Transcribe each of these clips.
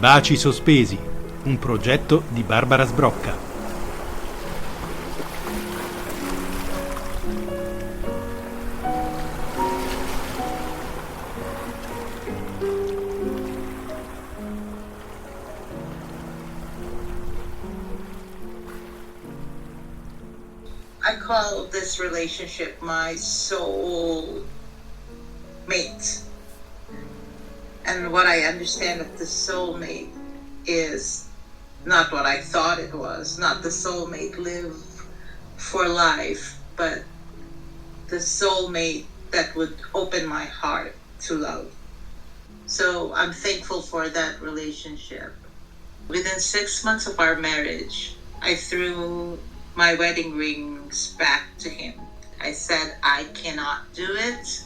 Baci Sospesi, un progetto di Barbara Sbrocca. I call this relationship my soul mate. And what I understand of the soulmate is not what I thought it was, not the soulmate live for life, but the soulmate that would open my heart to love. So I'm thankful for that relationship. Within 6 months of our marriage, I threw my wedding rings back to him. I said, I cannot do it.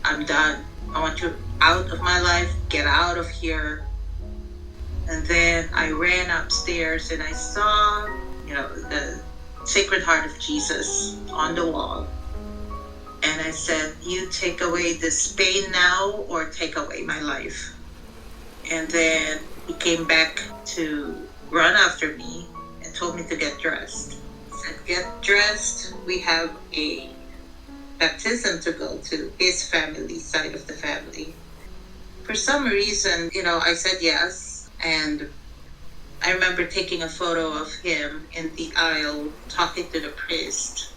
I'm done. I want you out of my life. Get out of here. And then I ran upstairs and I saw, the Sacred Heart of Jesus on the wall. And I said, you take away this pain now or take away my life. And then he came back to run after me and told me to get dressed. He said, get dressed. We have a baptism to go to, his family, side of the family. For some reason, I said yes. And I remember taking a photo of him in the aisle talking to the priest.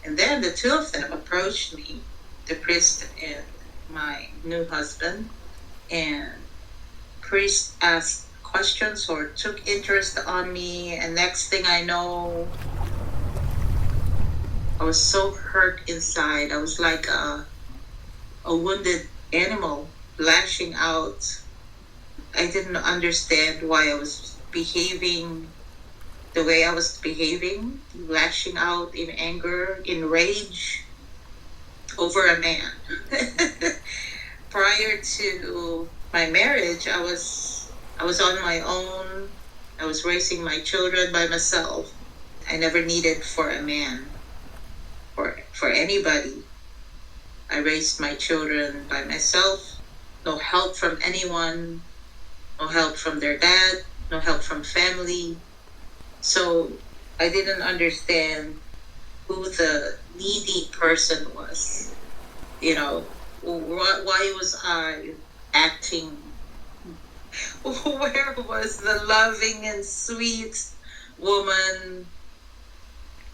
And then the two of them approached me, the priest and my new husband. And priest asked questions or took interest on me. And next thing I know, I was so hurt inside. I was like a wounded animal lashing out. I didn't understand why I was behaving the way I was behaving, lashing out in anger, in rage over a man. Prior to my marriage, I was on my own. I was raising my children by myself. I never needed for a man, for anybody. I raised my children by myself. No help from anyone. No help from their dad. No help from family. So I didn't understand who the needy person was. Why was I acting? Where was the loving and sweet woman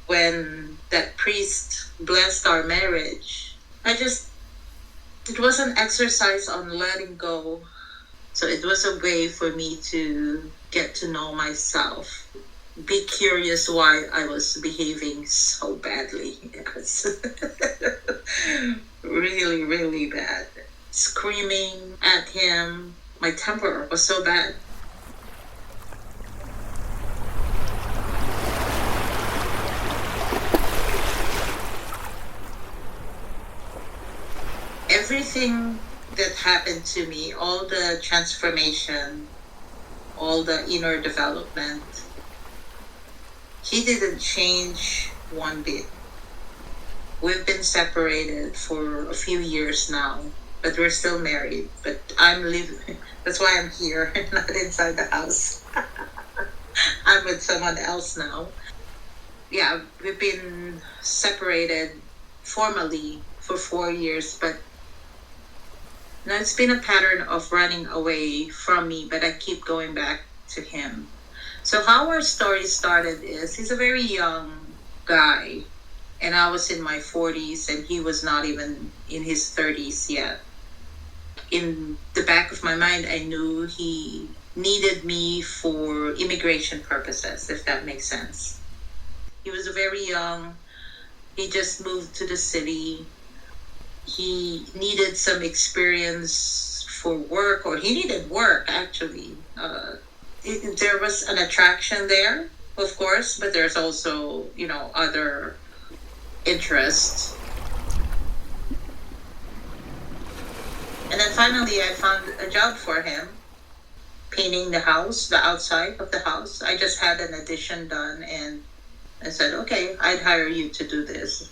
when that priest blessed our marriage? It was an exercise on letting go. So it was a way for me to get to know myself. Be curious why I was behaving so badly. Yes. Really, really bad. Screaming at him. My temper was so bad. Everything that happened to me, all the transformation, all the inner development, he didn't change one bit. We've been separated for a few years now, but we're still married. But I'm living, that's why I'm here, not inside the house. I'm with someone else now. Yeah, we've been separated formally for 4 years, but now it's been a pattern of running away from me, but I keep going back to him. So how our story started is, he's a very young guy, and I was in my 40s, and he was not even in his 30s yet. In the back of my mind, I knew he needed me for immigration purposes, if that makes sense. He was very young. He just moved to the city. He needed some experience for work, or he needed work, actually. There was an attraction there, of course, but there's also, other interests. And then finally, I found a job for him, painting the house, the outside of the house. I just had an addition done, and I said, okay, I'd hire you to do this.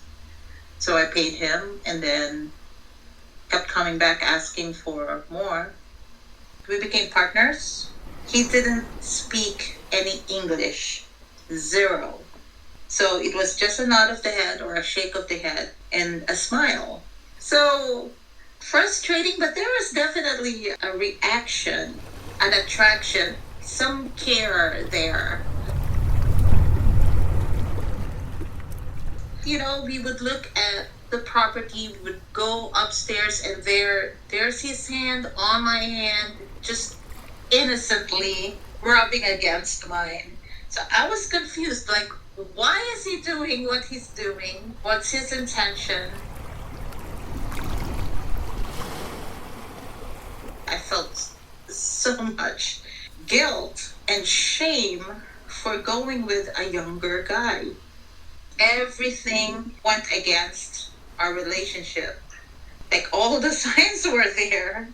So I paid him, and then kept coming back asking for more. We became partners. He didn't speak any English. Zero. So it was just a nod of the head or a shake of the head and a smile. So frustrating, but there was definitely a reaction, an attraction, some care there. You know, we would look at the property, we would go upstairs, and there's his hand on my hand, just innocently rubbing against mine. So I was confused, like, why is he doing what he's doing? What's his intention? I felt so much guilt and shame for going with a younger guy. Everything went against our relationship. Like, all the signs were there,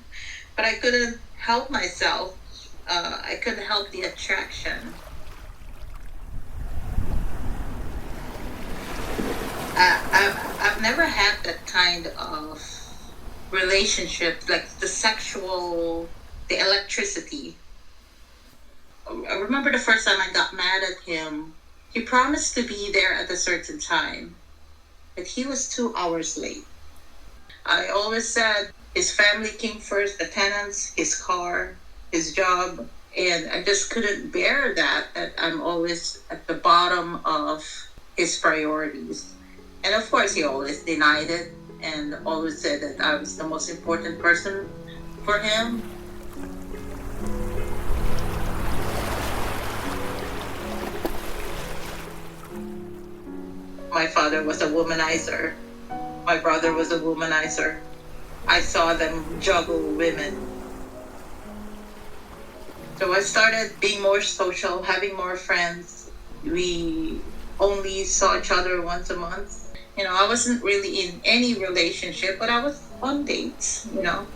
but I couldn't help myself. I couldn't help the attraction. I've never had that kind of relationship, like the sexual, the electricity. I remember the first time I got mad at him. He promised to be there at a certain time, but he was 2 hours late. I always said his family came first, the tenants, his car, his job, and I just couldn't bear that I'm always at the bottom of his priorities. And of course, he always denied it and always said that I was the most important person for him. My father was a womanizer. My brother was a womanizer. I saw them juggle women. So I started being more social, having more friends. We only saw each other once a month. You know, I wasn't really in any relationship, but I was on dates, you know.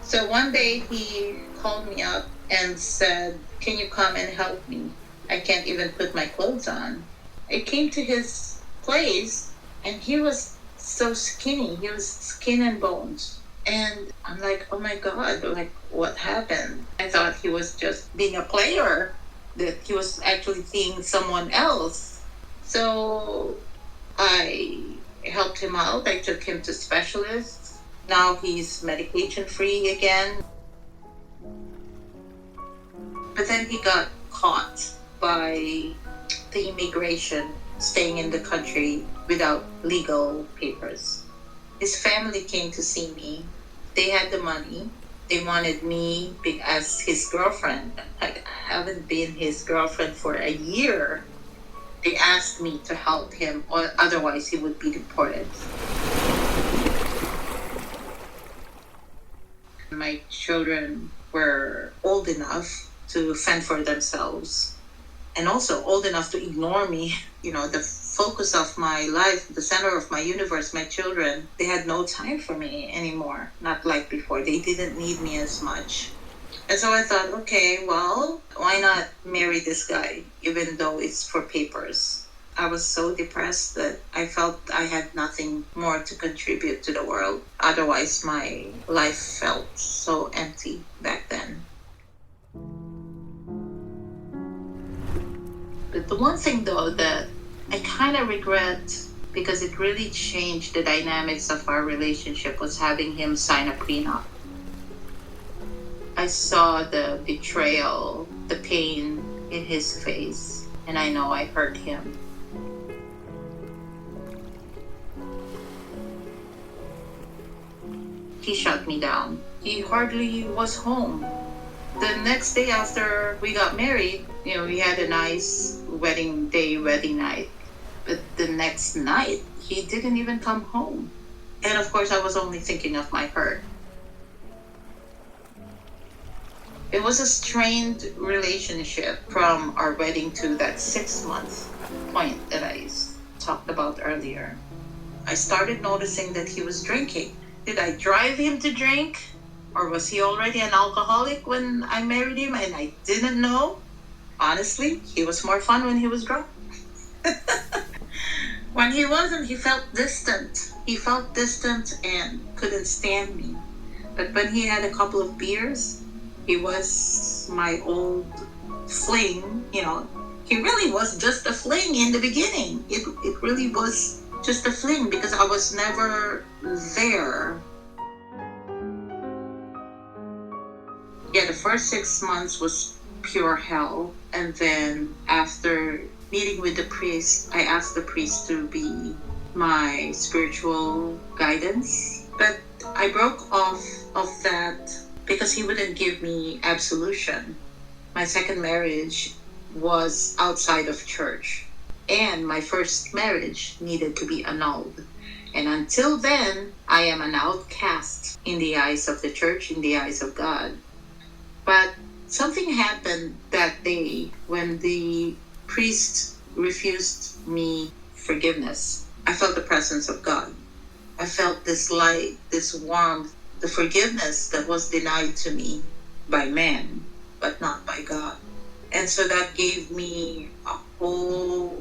So one day he called me up and said, "Can you come and help me? I can't even put my clothes on." I came to his place and he was so skinny. He was skin and bones. And I'm like, oh my God, like, what happened? I thought he was just being a player, that he was actually seeing someone else. So I helped him out. I took him to specialists. Now he's medication free again. But then he got caught by the immigration, staying in the country without legal papers. His family came to see me. They had the money. They wanted me as his girlfriend. I haven't been his girlfriend for a year. They asked me to help him, or otherwise he would be deported. My children were old enough to fend for themselves, and also old enough to ignore me. You know, the focus of my life, the center of my universe, my children, they had no time for me anymore. Not like before. They didn't need me as much. And so I thought, okay, well, why not marry this guy, even though it's for papers? I was so depressed that I felt I had nothing more to contribute to the world. Otherwise, my life felt so empty back then. But the one thing, though, that I kind of regret, because it really changed the dynamics of our relationship, was having him sign a prenup. I saw the betrayal, the pain in his face, and I know I hurt him. He shut me down. He hardly was home. The next day after we got married, you know, we had a nice wedding night. But the next night, he didn't even come home. And of course, I was only thinking of my hurt. It was a strained relationship from our wedding to that 6-month point that I talked about earlier. I started noticing that he was drinking. Did I drive him to drink? Or was he already an alcoholic when I married him and I didn't know? Honestly, he was more fun when he was drunk. When he wasn't, he felt distant. He felt distant and couldn't stand me. But when he had a couple of beers, he was my old fling, he really was just a fling in the beginning. It really was just a fling because I was never there. Yeah, the first 6 months was pure hell. And then after meeting with the priest, I asked the priest to be my spiritual guidance. But I broke off of that because he wouldn't give me absolution. My second marriage was outside of church, and my first marriage needed to be annulled. And until then, I am an outcast in the eyes of the church, in the eyes of God. But something happened that day when the priest refused me forgiveness. I felt the presence of God. I felt this light, this warmth, the forgiveness that was denied to me by man, but not by God. And so that gave me a whole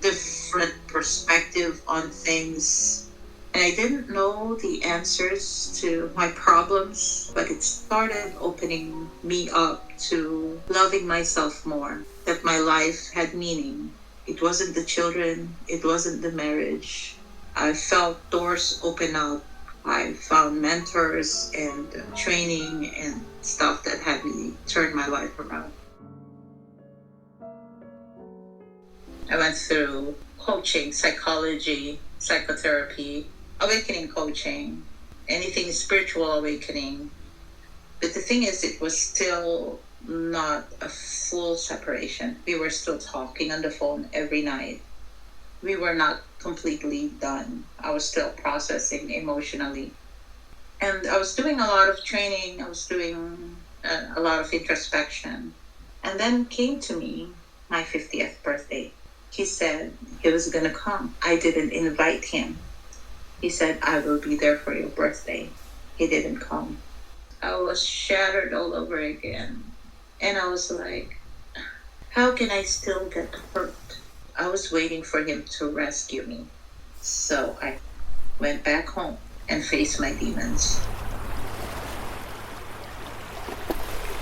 different perspective on things. And I didn't know the answers to my problems, but it started opening me up to loving myself more, that my life had meaning. It wasn't the children, it wasn't the marriage. I felt doors open up. I found mentors and training and stuff that had really turned my life around. I went through coaching, psychology, psychotherapy, awakening coaching, anything spiritual awakening. But the thing is, it was still not a full separation. We were still talking on the phone every night. We were not completely done. I was still processing emotionally. And I was doing a lot of training. I was doing a lot of introspection. And then came to me my 50th birthday. He said he was going to come. I didn't invite him. He said, I will be there for your birthday. He didn't come. I was shattered all over again. And I was like, how can I still get hurt? I was waiting for him to rescue me. So I went back home and faced my demons.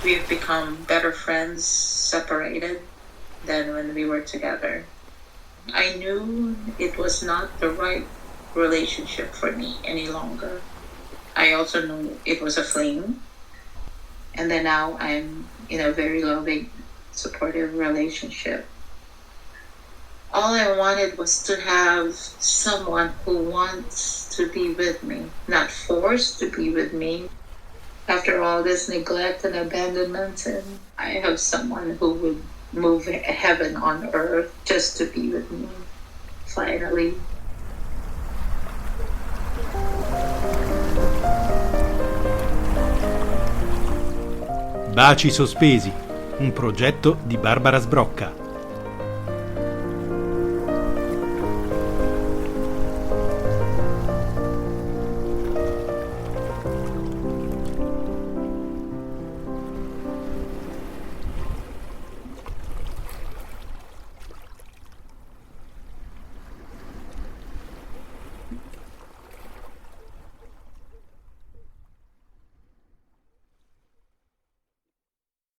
We have become better friends separated than when we were together. I knew it was not the right relationship for me any longer. I also knew it was a fling. And then now I'm in a very loving, supportive relationship. All I wanted was to have someone who wants to be with me, not forced to be with me. After all this neglect and abandonment, and I have someone who would move heaven on earth just to be with me, finally. Baci Sospesi, un progetto di Barbara Sbrocca.